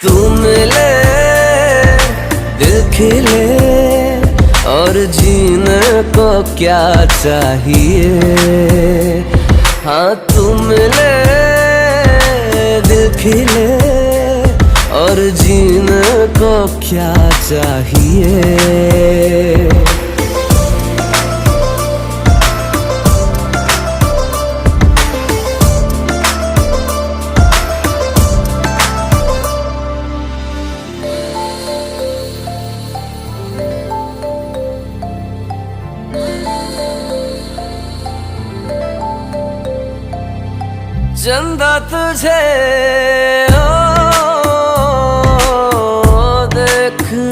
तू मिले दिल खिले और जीने को क्या चाहिए। हाँ तू मिले दिल खिले और जीने को क्या चाहिए। चंदा तुझे